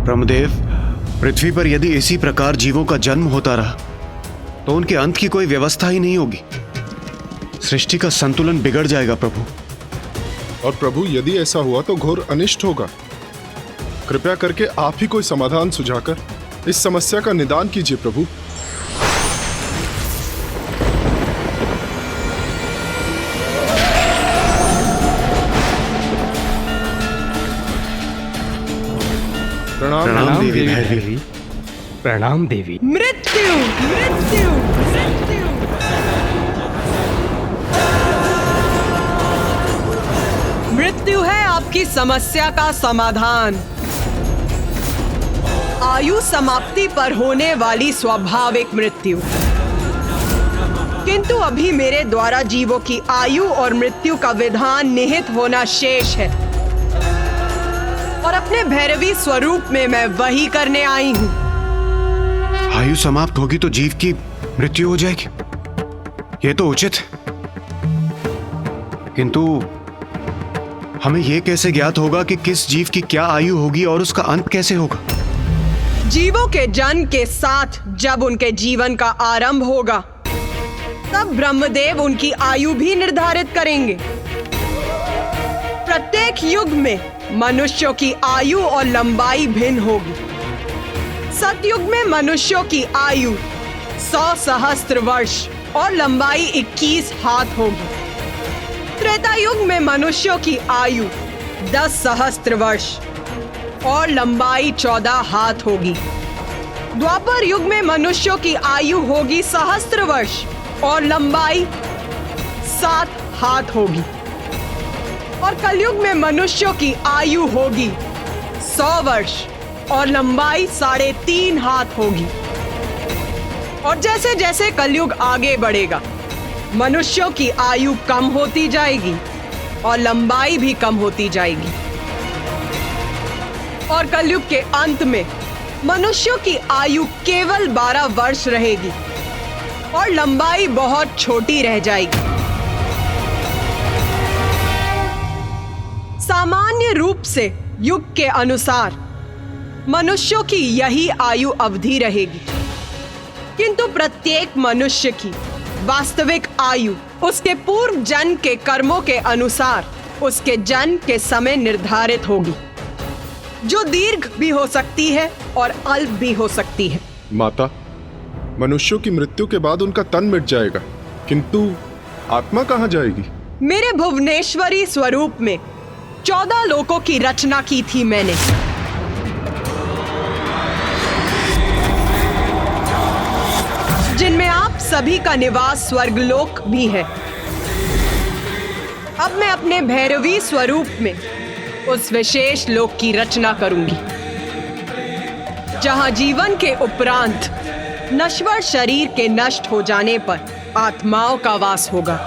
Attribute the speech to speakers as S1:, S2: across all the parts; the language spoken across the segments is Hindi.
S1: ब्रह्मदेव, पृथ्वी पर यदि इसी प्रकार जीवों का जन्म होता रहा तो उनके अंत की कोई व्यवस्था ही नहीं होगी। सृष्टि का संतुलन बिगड़ जाएगा प्रभु।
S2: और प्रभु, यदि ऐसा हुआ तो घोर अनिष्ट होगा। कृपया करके आप ही कोई समाधान सुझाकर इस समस्या का निदान कीजिए प्रभु।
S1: प्रणाम देवी भैरवी।
S3: प्रणाम देवी।
S4: मृत्यु मृत्यु मृत्यु। मृत्यु है आपकी समस्या का समाधान। आयु समाप्ति पर होने वाली स्वाभाविक मृत्यु। किंतु अभी मेरे द्वारा जीवों की आयु और मृत्यु का विधान निहित होना शेष है, और अपने भैरवी स्वरूप में मैं वही करने आई हूं।
S1: आयु समाप्त होगी तो जीव की मृत्यु हो जाएगी, ये तो उचित है। किंतु हमें यह कैसे ज्ञात होगा कि किस जीव की क्या आयु होगी और उसका अंत कैसे होगा?
S4: जीवों के जन्म के साथ जब उनके जीवन का आरंभ होगा, तब ब्रह्मदेव उनकी आयु भी निर्धारित करेंगे। प्रत्येक युग में मनुष्यों की आयु और लंबाई भिन्न होगी। सतयुग में मनुष्यों की आयु 100 सहस्त्र वर्ष और लंबाई 21 हाथ होगी। त्रेता युग में मनुष्यों की आयु 10 सहस्त्र वर्ष और लंबाई 14 हाथ होगी। द्वापर युग में मनुष्यों की आयु होगी सहस्त्र वर्ष और लंबाई 7 हाथ होगी। और कलयुग में मनुष्यों की आयु होगी 100 वर्ष और लंबाई 3.5 हाथ होगी। और जैसे जैसे कलयुग आगे बढ़ेगा, मनुष्यों की आयु कम होती जाएगी और लंबाई भी कम होती जाएगी। और कलयुग के अंत में मनुष्यों की आयु केवल 12 वर्ष रहेगी और लंबाई बहुत छोटी रह जाएगी। सामान्य रूप से युग के अनुसार मनुष्यों की यही आयु अवधि रहेगी, किंतु प्रत्येक मनुष्य की वास्तविक आयु उसके पूर्व जन्म के कर्मों के अनुसार उसके जन्म के समय निर्धारित होगी, जो दीर्घ भी हो सकती है और अल्प भी हो सकती है।
S2: माता, मनुष्यों की मृत्यु के बाद उनका तन मिट जाएगा, किंतु आत्मा कहाँ जाएगी?
S4: मेरे भुवनेश्वरी स्वरूप में 14 लोकों की रचना की थी मैंने। जिनमें आप सभी का निवास स्वर्गलोक भी है। अब मैं अपने भैरवी स्वरूप में उस विशेष लोक की रचना करूंगी, जहां जीवन के उपरांत नश्वर शरीर के नष्ट हो जाने पर आत्माओं का वास होगा।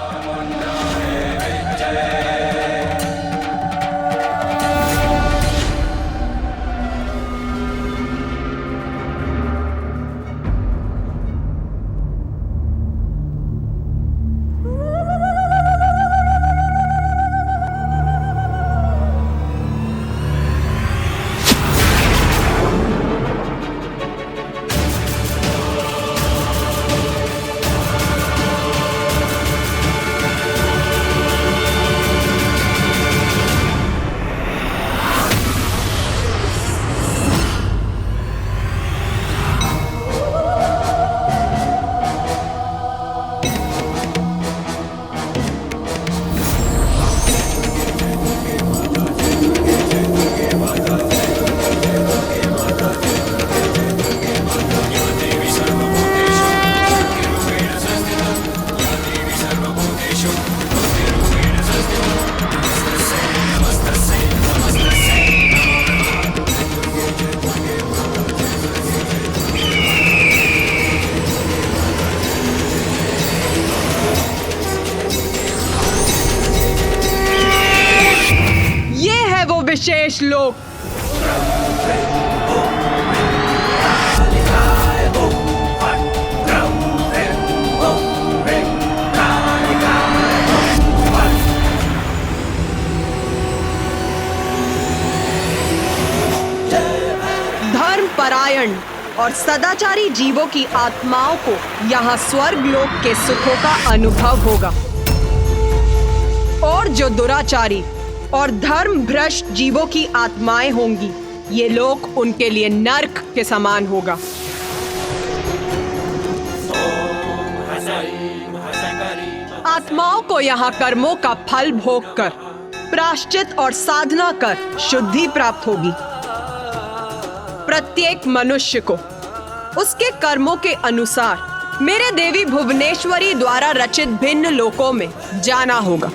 S4: विशेष लोक। धर्म परायण और सदाचारी जीवों की आत्माओं को यहाँ स्वर्ग लोक के सुखों का अनुभव होगा, और जो दुराचारी और धर्म भ्रष्ट जीवों की आत्माएं होंगी, ये लोक उनके लिए नर्क के समान होगा। आत्माओं को यहाँ कर्मों का फल भोग कर, प्रायश्चित और साधना कर शुद्धि प्राप्त होगी। प्रत्येक मनुष्य को उसके कर्मों के अनुसार मेरे देवी भुवनेश्वरी द्वारा रचित भिन्न लोकों में जाना होगा।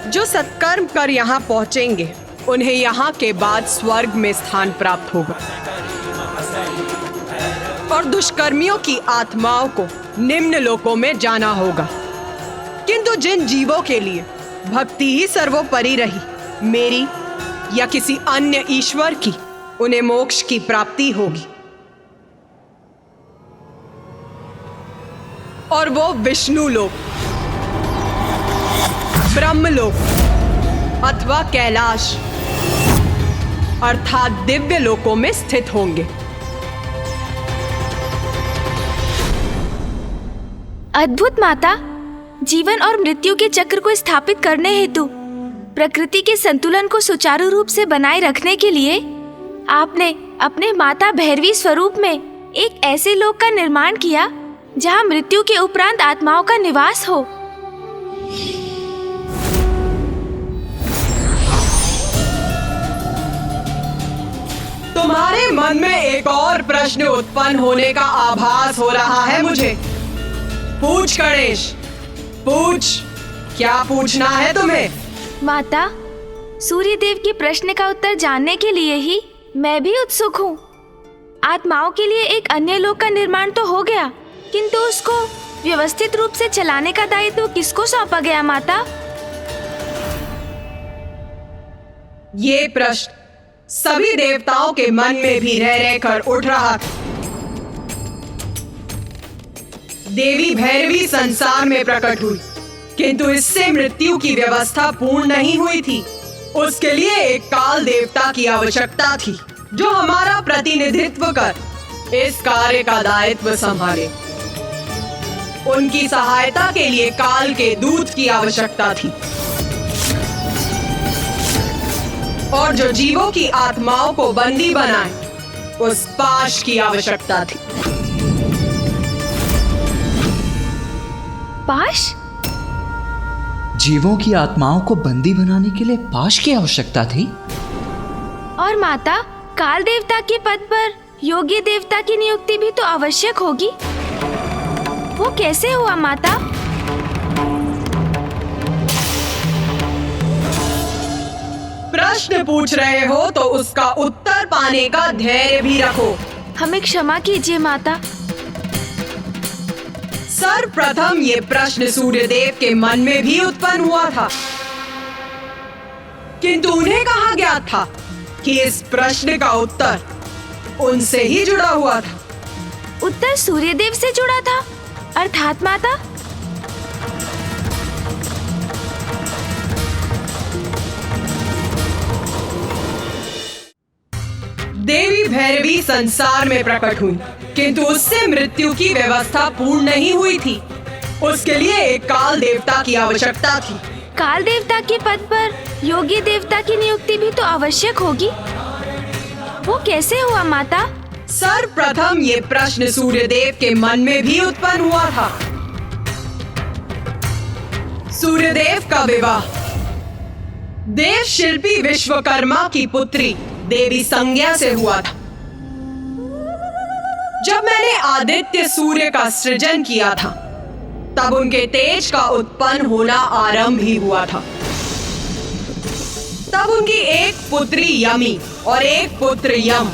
S4: जो सत्कर्म कर यहाँ पहुंचेंगे, उन्हें यहाँ के बाद स्वर्ग में स्थान प्राप्त होगा, और दुष्कर्मियों की आत्माओं को निम्न लोकों में जाना होगा। किंतु जिन जीवों के लिए भक्ति ही सर्वोपरि रही, मेरी या किसी अन्य ईश्वर की, उन्हें मोक्ष की प्राप्ति होगी, और वो विष्णु लोक, ब्रह्मलोक अथवा कैलाश अर्थात दिव्य लोकों में स्थित होंगे।
S5: अद्भुत माता, जीवन और मृत्यु के चक्र को स्थापित करने हेतु प्रकृति के संतुलन को सुचारू रूप से बनाए रखने के लिए आपने अपने माता भैरवी स्वरूप में एक ऐसे लोक का निर्माण किया जहां मृत्यु के उपरांत आत्माओं का निवास हो।
S4: तुम्हारे मन में एक और प्रश्न उत्पन्न होने का आभास हो रहा है मुझे। पूछ गणेश, पूछ, क्या पूछना है तुम्हें?
S5: माता, सूर्य देव के प्रश्न का उत्तर जानने के लिए ही मैं भी उत्सुक हूँ। आत्माओं के लिए एक अन्य लोक का निर्माण तो हो गया, किंतु उसको व्यवस्थित रूप से चलाने का दायित्व किसको सौंपा गया माता?
S4: ये प्रश्न सभी देवताओं के मन में भी रह रहकर उठ रहा था। देवी भैरवी संसार में प्रकट हुई, किंतु इससे मृत्यु की व्यवस्था पूर्ण नहीं हुई थी। उसके लिए एक काल देवता की आवश्यकता थी, जो हमारा प्रतिनिधित्व कर इस कार्य का दायित्व संभाले। उनकी सहायता के लिए काल के दूत की आवश्यकता थी, और जो जीवों की आत्माओं को बंदी बनाए, उस पाश की आवश्यकता थी।
S5: पाश?
S6: जीवों की आत्माओं को बंदी बनाने के लिए पाश की आवश्यकता थी।
S5: और माता, काल देवता के पद पर योग्य देवता की नियुक्ति भी तो आवश्यक होगी। वो कैसे हुआ माता?
S4: प्रश्न पूछ रहे हो तो उसका उत्तर पाने का धैर्य भी रखो।
S5: हमें क्षमा कीजिए माता।
S4: सर्वप्रथम ये प्रश्न सूर्यदेव के मन में भी उत्पन्न हुआ था, किंतु उन्हें कहा गया था कि इस प्रश्न का उत्तर उनसे ही जुड़ा हुआ था।
S5: उत्तर सूर्यदेव से जुड़ा था, अर्थात माता?
S4: देवी भैरवी संसार में प्रकट हुई, किंतु उससे मृत्यु की व्यवस्था पूर्ण नहीं हुई थी। उसके लिए एक काल देवता की आवश्यकता थी।
S5: काल देवता के पद पर योग्य देवता की नियुक्ति भी तो आवश्यक होगी। वो कैसे हुआ माता?
S4: सर्वप्रथम ये प्रश्न सूर्यदेव के मन में भी उत्पन्न हुआ था। सूर्यदेव का विवाह देव शिल्पी विश्वकर्मा की पुत्री देवी संज्ञा से हुआ था। जब मैंने आदित्य सूर्य का सृजन किया था, तब उनके तेज का उत्पन्न होना आरंभ ही हुआ था। तब उनकी एक पुत्री यमी और एक पुत्र यम,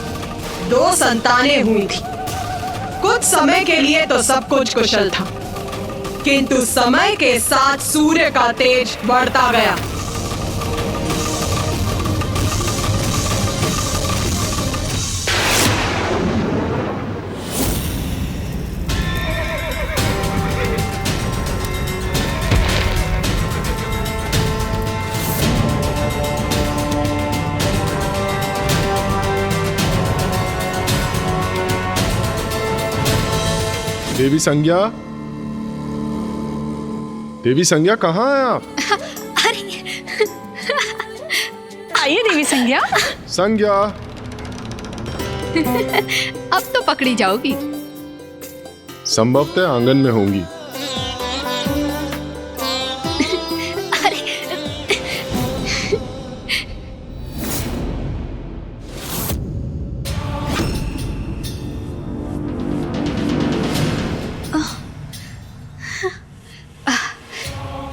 S4: 2 संतानें हुई थी। कुछ समय के लिए तो सब कुछ कुशल था, किंतु समय के साथ सूर्य का तेज बढ़ता गया।
S2: देवी संज्ञा, देवी संज्ञा कहाँ हैं आप?
S7: आइए देवी संज्ञा।
S2: संज्ञा,
S7: अब तो पकड़ी जाओगी।
S2: संभवतः आंगन में होंगी।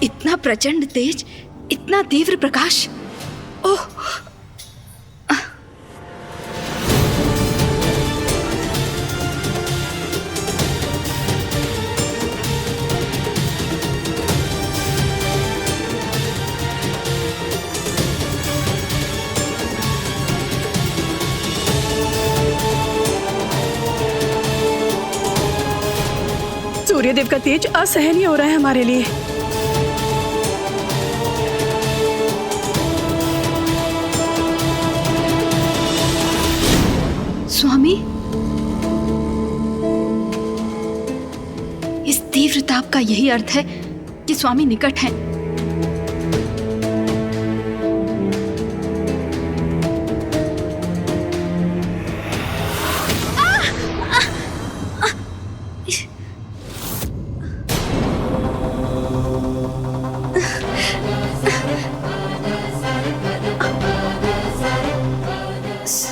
S7: इतना प्रचंड तेज, इतना तीव्र प्रकाश। ओह,
S8: सूर्यदेव का तेज असहनीय हो रहा है हमारे लिए।
S7: स्वामी, इस तीव्र ताप का यही अर्थ है कि स्वामी निकट हैं।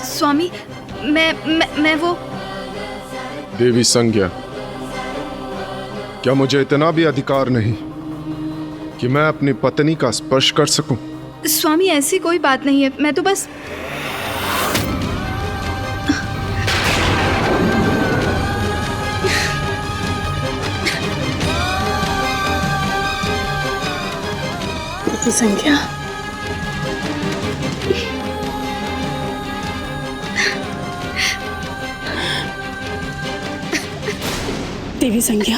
S7: स्वामी, मैं वो।
S2: देवी संज्ञा, क्या मुझे इतना भी अधिकार नहीं कि मैं अपनी पत्नी का स्पर्श कर सकूं?
S7: स्वामी, ऐसी कोई बात नहीं है, मैं तो बस।
S8: देवी संज्ञा, देवी संज्ञा,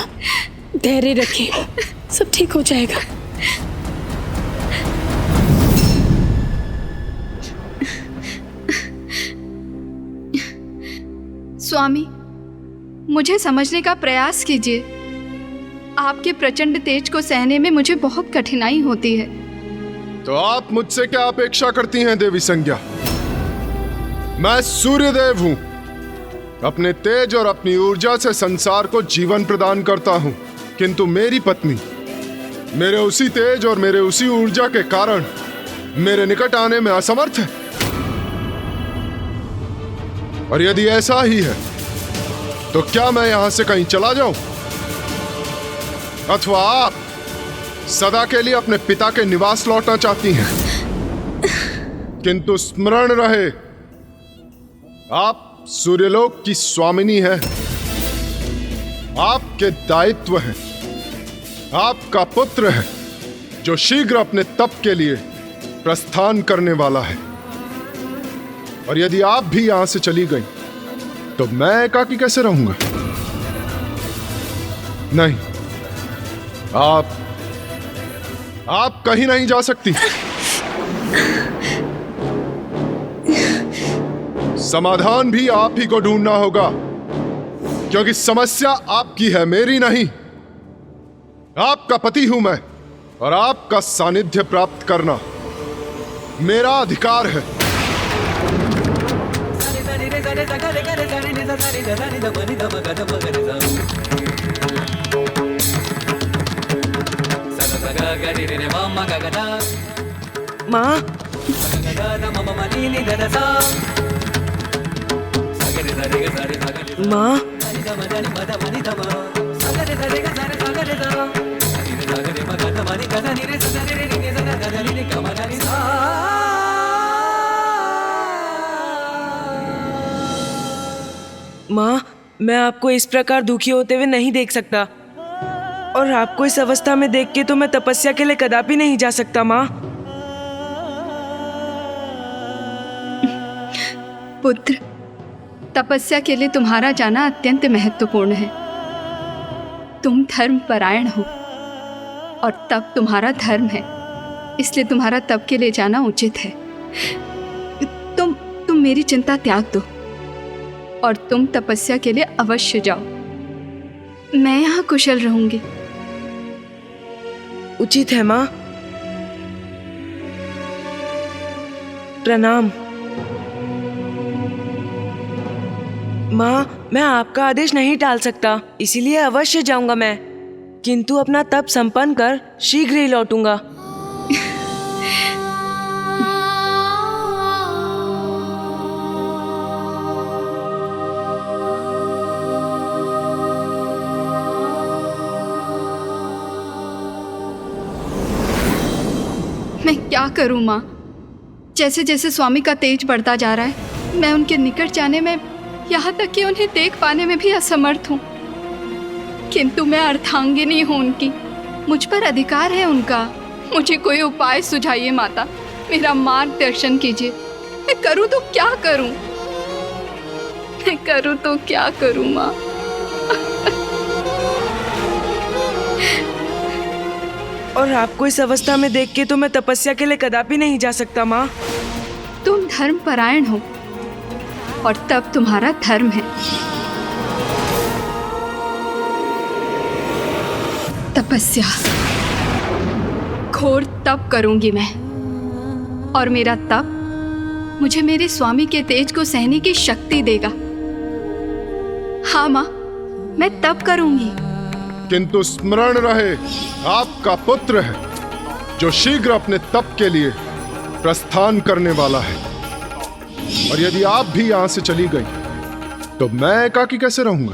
S8: धैर्य रखिए, सब ठीक हो जाएगा।
S7: स्वामी, मुझे समझने का प्रयास कीजिए। आपके प्रचंड तेज को सहने में मुझे बहुत कठिनाई होती है।
S2: तो आप मुझसे क्या अपेक्षा करती हैं देवी संज्ञा? मैं सूर्यदेव हूं। अपने तेज और अपनी ऊर्जा से संसार को जीवन प्रदान करता हूं, किंतु मेरी पत्नी मेरे उसी तेज और मेरे उसी ऊर्जा के कारण मेरे निकट आने में असमर्थ है। और यदि ऐसा ही है तो क्या मैं यहां से कहीं चला जाऊं, अथवा आप सदा के लिए अपने पिता के निवास लौटना चाहती हैं? किंतु स्मरण रहे, आप सूर्यलोक की स्वामिनी है। आपके दायित्व है। आपका पुत्र है जो शीघ्र अपने तप के लिए प्रस्थान करने वाला है। और यदि आप भी यहां से चली गई तो मैं एकाकी कैसे रहूंगा? नहीं, आप कहीं नहीं जा सकती। समाधान भी आप ही को ढूंढना होगा, क्योंकि समस्या आपकी है, मेरी नहीं। आपका पति हूं मैं, और आपका सानिध्य प्राप्त करना मेरा अधिकार है।
S8: माँ, माँ,
S9: माँ, मैं आपको इस प्रकार दुखी होते हुए नहीं देख सकता, और आपको इस अवस्था में देख के तो मैं तपस्या के लिए कदापि नहीं जा सकता। माँ,
S7: पुत्र, तपस्या के लिए तुम्हारा जाना अत्यंत महत्वपूर्ण है। तुम धर्मपरायण हो और तप तुम्हारा धर्म है, इसलिए तुम्हारा तप के लिए जाना उचित है। तुम मेरी चिंता त्याग दो और तुम तपस्या के लिए अवश्य जाओ। मैं यहाँ कुशल रहूंगी।
S9: उचित है माँ। प्रणाम। माँ, मैं आपका आदेश नहीं टाल सकता, इसीलिए अवश्य जाऊंगा मैं, किंतु अपना तप संपन्न कर शीघ्र ही लौटूंगा।
S7: मैं क्या करूं माँ? जैसे जैसे स्वामी का तेज बढ़ता जा रहा है, मैं उनके निकट जाने में, यहाँ तक कि उन्हें देख पाने में भी असमर्थ हूँ। किंतु मैं अर्धांगिनी हूँ उनकी, मुझ पर अधिकार है उनका। मुझे कोई उपाय सुझाइए माता, मेरा मार्गदर्शन कीजिए। मैं करूँ तो क्या करूँ? मैं करूँ तो क्या करूँ माँ?
S9: और आपको इस अवस्था में देख के तो मैं तपस्या के लिए कदापि नहीं जा सकता माँ।
S7: तुम धर्म परायण हो और तब तुम्हारा धर्म है। तपस्या, घोर तप करूंगी मैं, और मेरा तप मुझे मेरे स्वामी के तेज को सहने की शक्ति देगा। हाँ माँ, मैं तप करूंगी।
S2: किंतु स्मरण रहे, आपका पुत्र है जो शीघ्र अपने तप के लिए प्रस्थान करने वाला है, और यदि आप भी यहां से चली गई तो मैं एकाकी कैसे रहूंगा?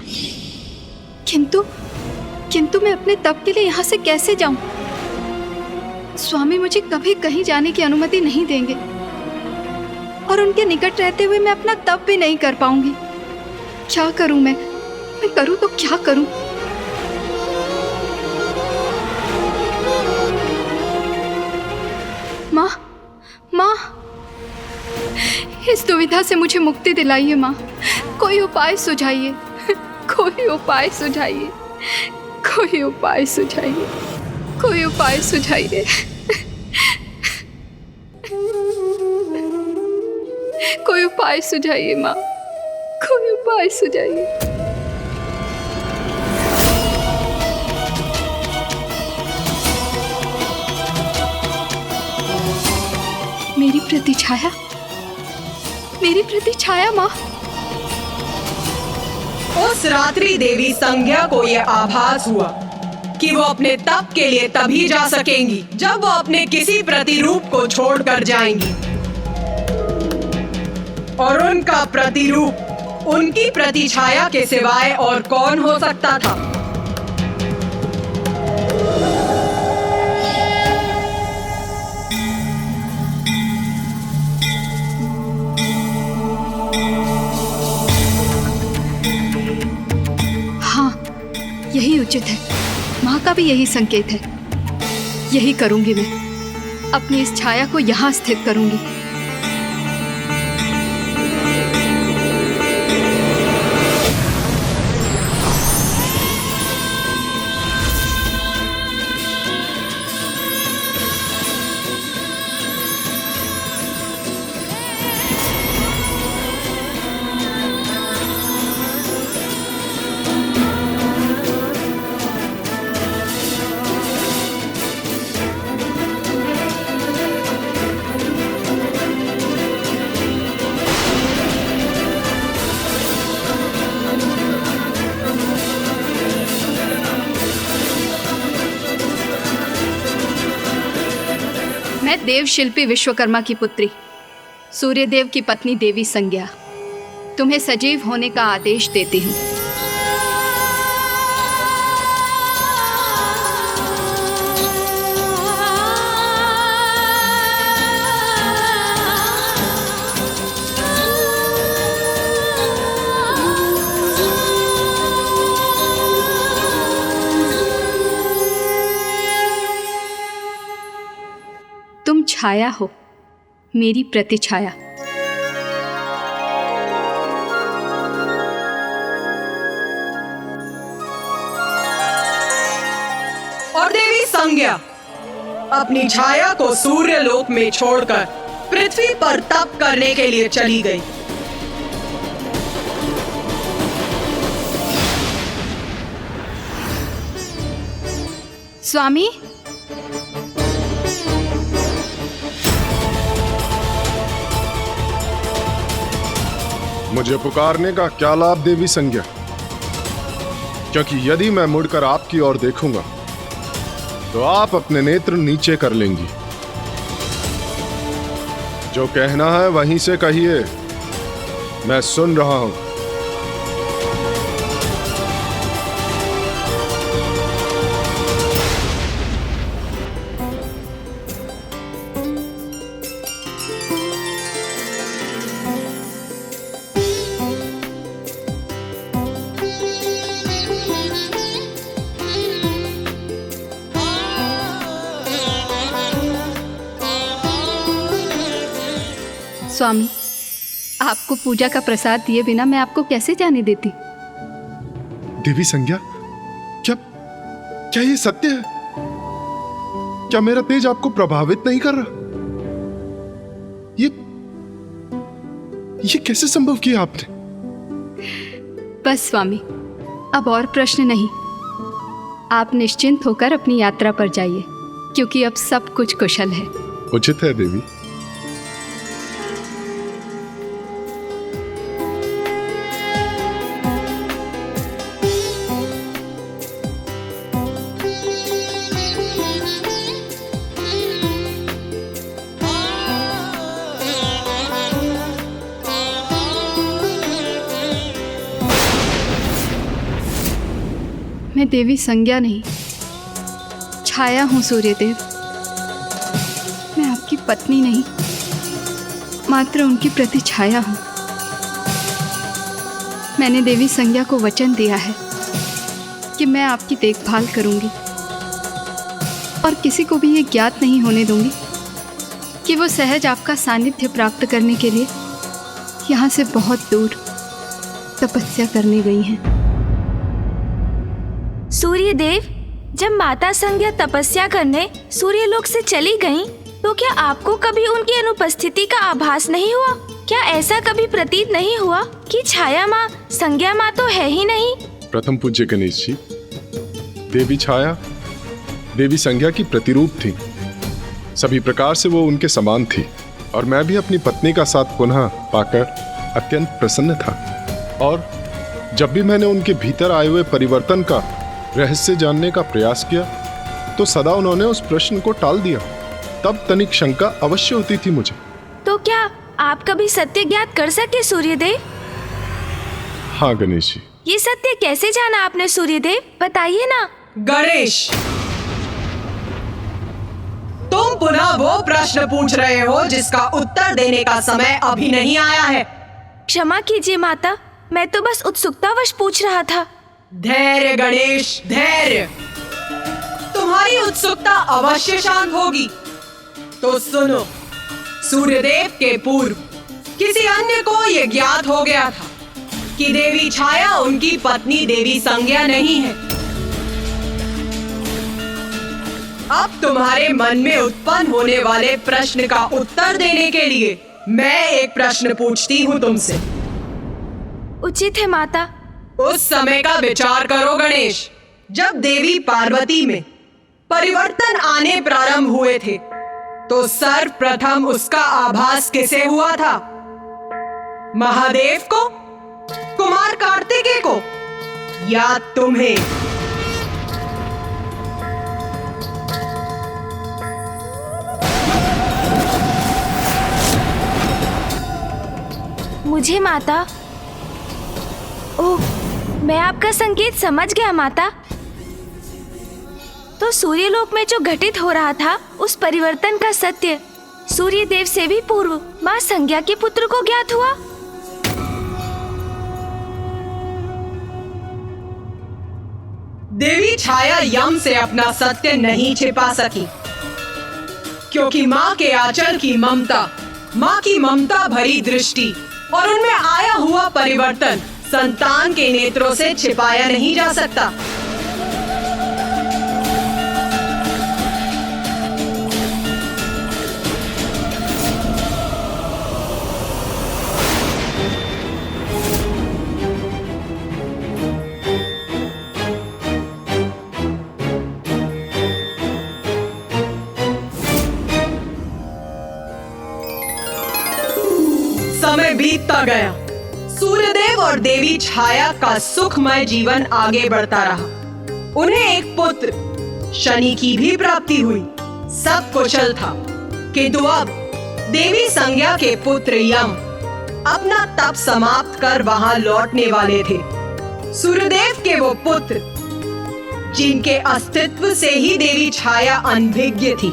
S7: किंतु मैं अपने तप के लिए यहाँ से कैसे जाऊं? स्वामी मुझे कभी कहीं जाने की अनुमति नहीं देंगे, और उनके निकट रहते हुए मैं अपना तप भी नहीं कर पाऊंगी। क्या करूं मैं करूं तो क्या करूं? माँ, इस दुविधा से मुझे मुक्ति दिलाइए माँ। कोई उपाय सुझाइए, कोई उपाय सुझाइए, कोई उपाय सुझाइए, कोई उपाय सुझाइए। कोई उपाय सुझाइए माँ, कोई उपाय सुझाइए। मेरी प्रतिछाया माँ।
S4: उस रात्रि देवी संज्ञा को यह आभास हुआ कि वो अपने तप के लिए तभी जा सकेंगी जब वो अपने किसी प्रतिरूप को छोड़कर जाएंगी, और उनका प्रतिरूप उनकी प्रतिछाया के सिवाय और कौन हो सकता था?
S7: यही उचित है, माँ का भी यही संकेत है। यही करूंगी मैं, अपनी इस छाया को यहाँ स्थित करूंगी। मैं देव शिल्पी विश्वकर्मा की पुत्री, सूर्यदेव की पत्नी देवी संज्ञा, तुम्हें सजीव होने का आदेश देती हूँ। तुम छाया हो, मेरी प्रतिछाया।
S4: और देवी संज्ञा अपनी छाया को सूर्यलोक में छोड़कर पृथ्वी पर तप करने के लिए चली गई।
S7: स्वामी,
S2: मुझे पुकारने का क्या लाभ देवी संज्ञा? क्योंकि यदि मैं मुड़कर आपकी ओर देखूंगा तो आप अपने नेत्र नीचे कर लेंगी। जो कहना है वहीं से कहिए, मैं सुन रहा हूं।
S7: स्वामी, आपको पूजा का प्रसाद दिए बिना मैं आपको कैसे जाने देती?
S2: देवी संज्ञा, क्या क्या ये सत्य है? क्या मेरा तेज आपको प्रभावित नहीं कर रहा? ये कैसे संभव किया आपने?
S7: बस स्वामी, अब और प्रश्न नहीं। आप निश्चिंत होकर अपनी यात्रा पर जाइए, क्योंकि अब सब कुछ कुशल है।
S2: उचित है देवी।
S7: मैं देवी संज्ञा नहीं, छाया हूं सूर्यदेव। मैं आपकी पत्नी नहीं, मात्र उनकी प्रति छाया हूं। मैंने देवी संज्ञा को वचन दिया है कि मैं आपकी देखभाल करूंगी और किसी को भी ये ज्ञात नहीं होने दूंगी कि वो सहज आपका सानिध्य प्राप्त करने के लिए यहाँ से बहुत दूर तपस्या करने गई हैं।
S5: सूर्यदेव, जब माता संज्ञा तपस्या करने सूर्यलोक से चली गईं, तो क्या आपको कभी उनकी अनुपस्थिति का आभास नहीं हुआ? क्या ऐसा कभी प्रतीत नहीं हुआ कि छाया माँ संज्ञा माँ तो है ही नहीं?
S2: प्रथम पूज्य गणेश जी, देवी छाया देवी संज्ञा की प्रतिरूप थी। सभी प्रकार से वो उनके समान थी और मैं भी अपनी पत्नी का साथ पुनः पाकर अत्यंत प्रसन्न था। और जब भी मैंने उनके भीतर आए हुए परिवर्तन का रहस्य जानने का प्रयास किया तो सदा उन्होंने उस प्रश्न को टाल दिया। तब तनिक शंका अवश्य होती थी मुझे।
S5: तो क्या आप कभी सत्य ज्ञात कर सके सूर्यदेव?
S2: हाँ गणेश जी।
S5: ये सत्य कैसे जाना आपने सूर्यदेव, बताइए ना।
S4: गणेश, तुम पुनः वो प्रश्न पूछ रहे हो जिसका उत्तर देने का समय अभी नहीं आया है।
S5: क्षमा कीजिए माता, मैं तो बस उत्सुकतावश पूछ रहा था।
S4: धैर्य गणेश, धैर्य। तुम्हारी उत्सुकता अवश्य शांत होगी। तो सुनो, सूर्यदेव के पूर्व किसी अन्य को यह ज्ञात हो गया था कि देवी छाया उनकी पत्नी देवी संज्ञा नहीं है। अब तुम्हारे मन में उत्पन्न होने वाले प्रश्न का उत्तर देने के लिए मैं एक प्रश्न पूछती हूँ तुमसे।
S5: उचित है माता।
S4: उस समय का विचार करो गणेश, जब देवी पार्वती में परिवर्तन आने प्रारंभ हुए थे तो सर्वप्रथम उसका आभास किसे हुआ था? महादेव को, कुमार कार्तिकेय को, या तुम्हें?
S5: मुझे माता। ओह, मैं आपका संकेत समझ गया माता। तो सूर्यलोक में जो घटित हो रहा था उस परिवर्तन का सत्य सूर्यदेव से भी पूर्व माँ संज्ञा के पुत्र को ज्ञात हुआ।
S4: देवी छाया यम से अपना सत्य नहीं छिपा सकी, क्योंकि माँ के आंचल की ममता, माँ की ममता भरी दृष्टि और उनमें आया हुआ परिवर्तन संतान के नेत्रों से छिपाया नहीं जा सकता। बीतता गया। सूर्यदेव और देवी छाया का सुखमय जीवन आगे बढ़ता रहा। उन्हें एक पुत्र शनि की भी प्राप्ति हुई। सब कुशल था, किंतु अब देवी संज्ञा के पुत्र यम अपना तप समाप्त कर वहां लौटने वाले थे। सूर्यदेव के वो पुत्र जिनके अस्तित्व से ही देवी छाया अनभिज्ञ थी।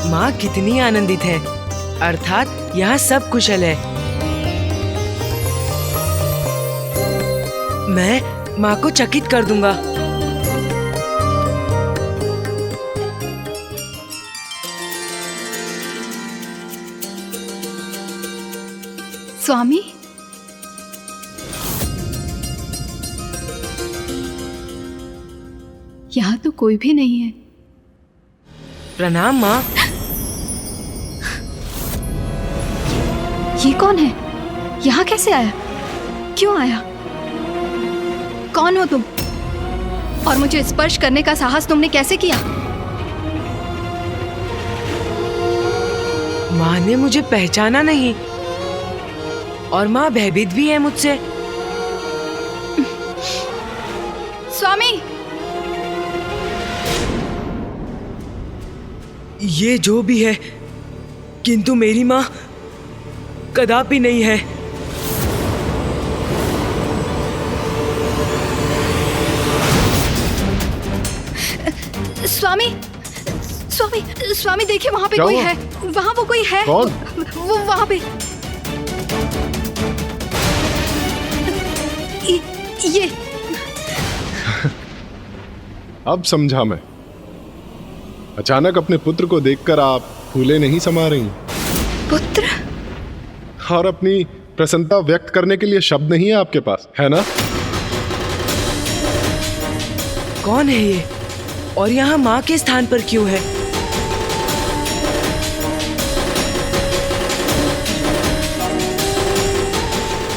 S9: माँ कितनी आनंदित है, अर्थात यहाँ सब कुशल है। मैं माँ को चकित कर दूंगा।
S7: स्वामी, यहाँ तो कोई भी नहीं है।
S9: प्रणाम माँ।
S7: ये कौन है? यहाँ कैसे आया? क्यों आया? कौन हो तुम? और मुझे स्पर्श करने का साहस तुमने कैसे किया?
S9: माँ ने मुझे पहचाना नहीं और माँ भयभीत भी है मुझसे।
S7: स्वामी,
S9: ये जो भी है, किंतु मेरी माँ कदापि नहीं है।
S7: स्वामी, स्वामी, स्वामी देखिए वहाँ पे
S2: क्या
S7: कोई
S2: हुआ?
S7: है। वहाँ वो कोई है।
S2: कौन?
S7: वो वहाँ पे। ये
S2: अब समझा मैं। अचानक अपने पुत्र को देखकर आप फूले नहीं समा रही
S7: पुत्र?
S2: और अपनी प्रसन्नता व्यक्त करने के लिए शब्द नहीं है आपके पास, है ना?
S9: कौन है ये और यहाँ माँ के स्थान पर क्यों है?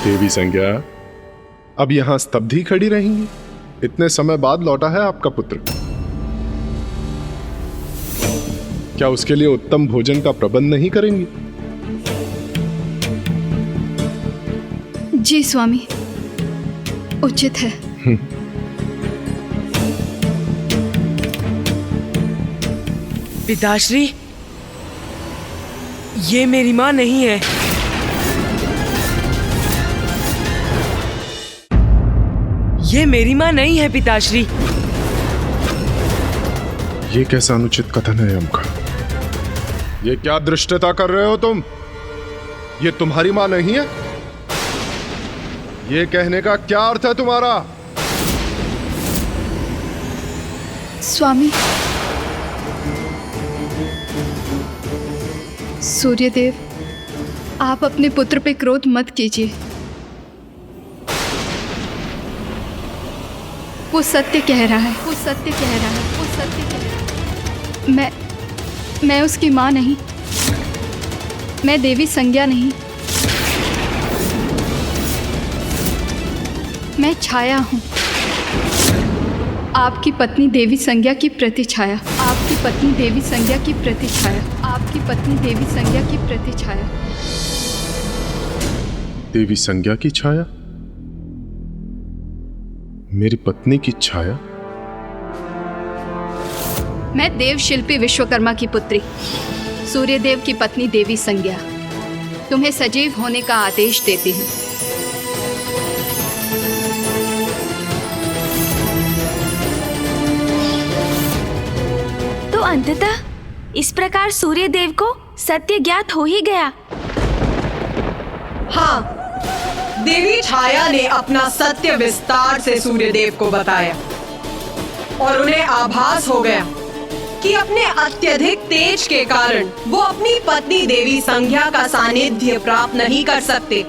S2: देवी संज्ञा, अब यहाँ स्तब्ध ही खड़ी रहेंगी? इतने समय बाद लौटा है आपका पुत्र। क्या उसके लिए उत्तम भोजन का प्रबंध नहीं करेंगी?
S7: जी स्वामी, उचित है।
S9: पिताश्री, ये मेरी माँ नहीं है। ये मेरी माँ नहीं है पिताश्री।
S2: ये कैसा अनुचित कथन है यमका? ये क्या दृष्टता कर रहे हो तुम? ये तुम्हारी माँ नहीं है? ये कहने का क्या अर्थ है तुम्हारा?
S7: स्वामी, सूर्यदेव, आप अपने पुत्र पे क्रोध मत कीजिए। वो सत्य कह रहा है। वो सत्य कह रहा है। वो सत्य कह रहा है। मैं उसकी माँ नहीं। मैं देवी संज्ञा नहीं। मैं छाया हूँ, आपकी पत्नी देवी संज्ञा की प्रतिछाया। आपकी पत्नी देवी संज्ञा की प्रतिछाया। आपकी पत्नी देवी संज्ञा की प्रतिछाया।
S2: देवी संज्ञा की छाया? मेरी पत्नी की छाया?
S7: मैं देव शिल्पी विश्वकर्मा की पुत्री, सूर्यदेव की पत्नी देवी संज्ञा, तुम्हें सजीव होने का आदेश देती हूँ।
S5: तो अंततः इस प्रकार सूर्यदेव को सत्य ज्ञात हो ही गया।
S4: हाँ, देवी छाया ने अपना सत्य विस्तार से सूर्यदेव को बताया और उन्हें आभास हो गया कि अपने अत्यधिक तेज के कारण वो अपनी पत्नी देवी संज्ञा का सानिध्य प्राप्त नहीं कर सकते।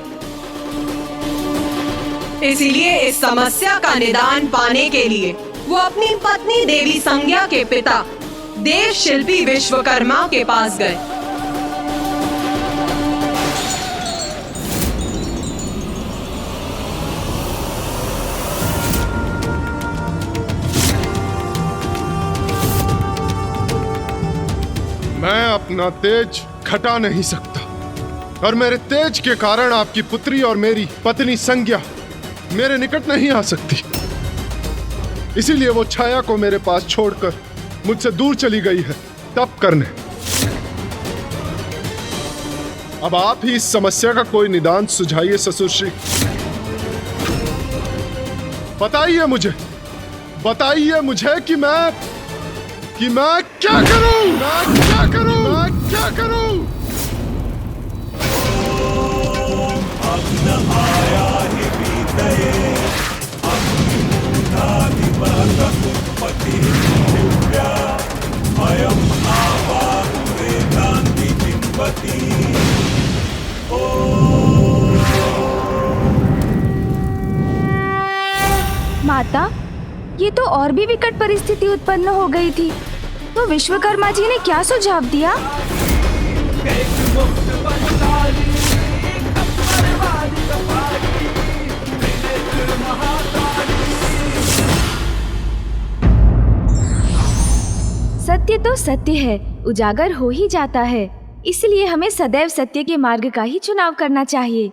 S4: इसीलिए इस समस्या का निदान पाने के लिए वो अपनी पत्नी देवी संज्ञा के पिता देव शिल्पी विश्वकर्मा के पास गए।
S2: अपना तेज घटा नहीं सकता, और मेरे तेज के कारण आपकी पुत्री और मेरी पत्नी संज्ञा मेरे निकट नहीं आ सकती। इसीलिए वो छाया को मेरे पास छोड़कर मुझसे दूर चली गई है तप करने। अब आप ही इस समस्या का कोई निदान सुझाइए ससुर श्री। बताइए मुझे कि मैं क्या करूं? मैं क्या करूं?
S5: माता, ये तो और भी विकट परिस्थिति उत्पन्न हो गई थी। तो विश्वकर्मा जी ने क्या सुझाव दिया? सत्य तो सत्य है, उजागर हो ही जाता है। इसलिए हमें सदैव सत्य के मार्ग का ही चुनाव करना चाहिए।